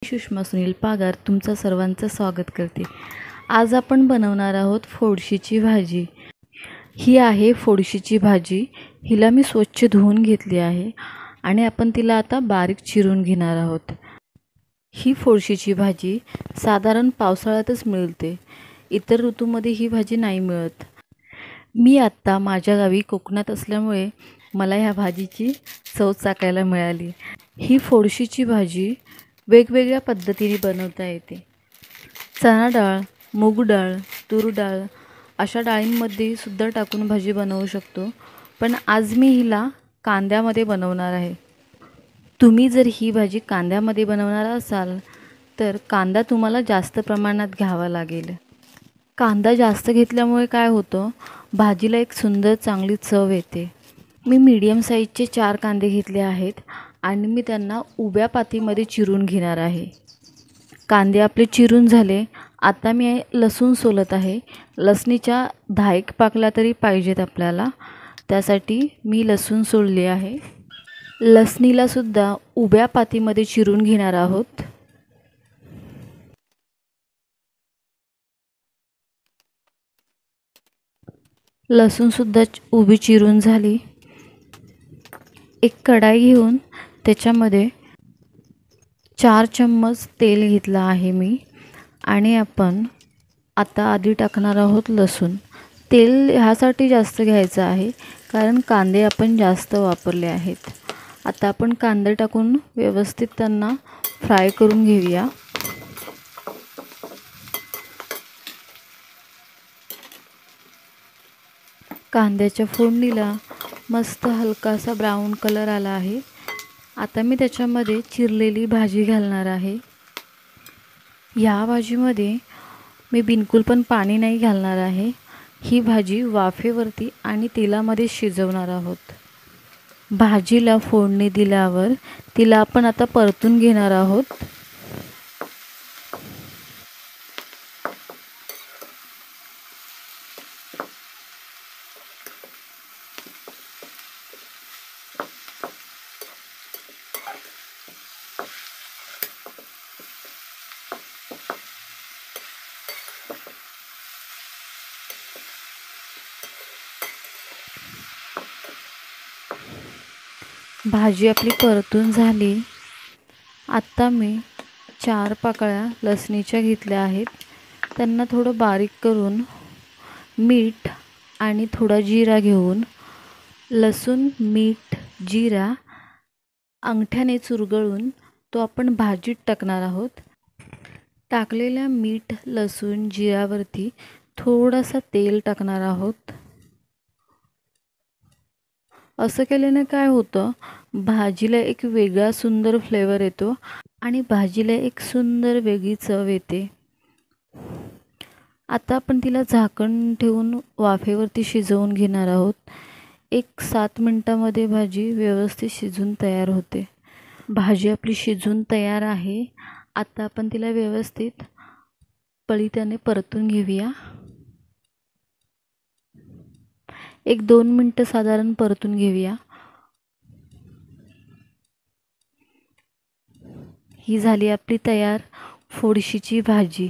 सुषमा सुनील पागार तुमचं सर्वांचं स्वागत करते। आज आपण बनवणार आहोत फोडशीची भाजी। ही आहे फोडशीची भाजी। हिला मी स्वच्छ धुवून घेतली आहे आणि आपण तिला आता बारीक चिरून घेणार आहोत। ही फोडशीची भाजी साधारण पावसाळ्यातच मिळते, इतर ऋतूमध्ये ही भाजी नाही मिळत। मी आता माझ्या गावी कोकणात असल्यामुळे मला ह्या भाजीची चव चाखायला मिळाली। ही फोडशीची भाजी वेगवेगळ्या पद्धतीने बनवता येते। चणा डाळ, मूग डाळ, तूर डाळ अशा डाळींमध्ये सुद्धा टाकून भाजी बनवू शकतो, पण आज मी हिला कांद्यामध्ये बनवणार आहे। तुम्ही जर ही भाजी कांद्यामध्ये बनवणार असाल तर कांदा तुम्हाला जास्त प्रमाणात घ्यावा लागेल। कांदा जास्त घेतल्यामुळे काय होतं, भाजीला एक सुंदर चांगली चव येते। मी मीडियम साईजचे 4 कांदे घेतले आहेत आणि मी त्यांना उभ्या पातीमध्ये चिरून घेणार आहे। कांदे आपले चिरून झाले। आता मी लसूण सोलत आहे। लसणीच्या 10 पाकळ्या तरी पाहिजेत आपल्याला, त्यासाठी मी लसूण सोलले आहे। लसणीला सुद्धा उभ्या पातीमध्ये चिरून घेणार आहोत। लसूण सुद्धा उभी चिरून झाली। एक कढाई घेऊन त्याच्यामध्ये 4 चम्मच तेल घेतला आहे मी आणि आपण आता आधी टाकणार आहोत लसूण। तेल ह्यासाठी जास्त घ्यायचं आहे कारण कांदे आपण जास्त वापरले आहेत। आता आपण कांदे टाकून व्यवस्थित त्यांना फ्राय करून घेऊया। कांद्याच्या फोडणीला मस्त हलकासा ब्राऊन कलर आला आहे। आता मी त्याच्यामध्ये चिरलेली भाजी घालणार आहे। या भाजीमध्ये मी बिलकुल पण पाणी नाही घालणार आहे। ही भाजी वाफेवरती आणि तेलामध्ये शिजवणार आहोत। भाजीला फोडणी दिल्यावर तिला आपण आता परतून घेणार आहोत। भाजी आपली परतून झाली। आता मी 4 पाकळ्या लसणीच्या घेतल्या आहेत। त्यांना थोडं बारीक करून मीठ आणि थोडा जिरा घेऊन लसूण, मीठ, जिरा अंगठ्याने चुरगळून तो आपण भाजीत टाकणार आहोत। टाकलेल्या मीठ, लसूण, जिऱ्यावरती थोडासा तेल टाकणार आहोत। असं केल्याने काय होतं, भाजीला एक वेगळा सुंदर फ्लेवर येतो आणि भाजीला एक सुंदर वेगळी चव येते। आता आपण तिला झाकण ठेवून वाफेवरती शिजवून घेणार आहोत। 7 मिनिटांमध्ये भाजी व्यवस्थित शिजून तयार होते। भाजी आपली शिजून तयार आहे। आता आपण तिला व्यवस्थित पळीत्याने परतून घेऊया। 1-2 मिनिटं साधारण परतून घेऊया। ही झाली आपली तयार फोडशीची भाजी।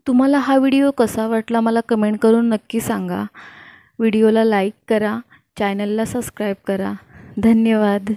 तुम्हाला हा व्हिडिओ कसा वाटला मला कमेंट करून नक्की सांगा। व्हिडिओला लाईक करा, चॅनलला सबस्क्राईब करा। धन्यवाद।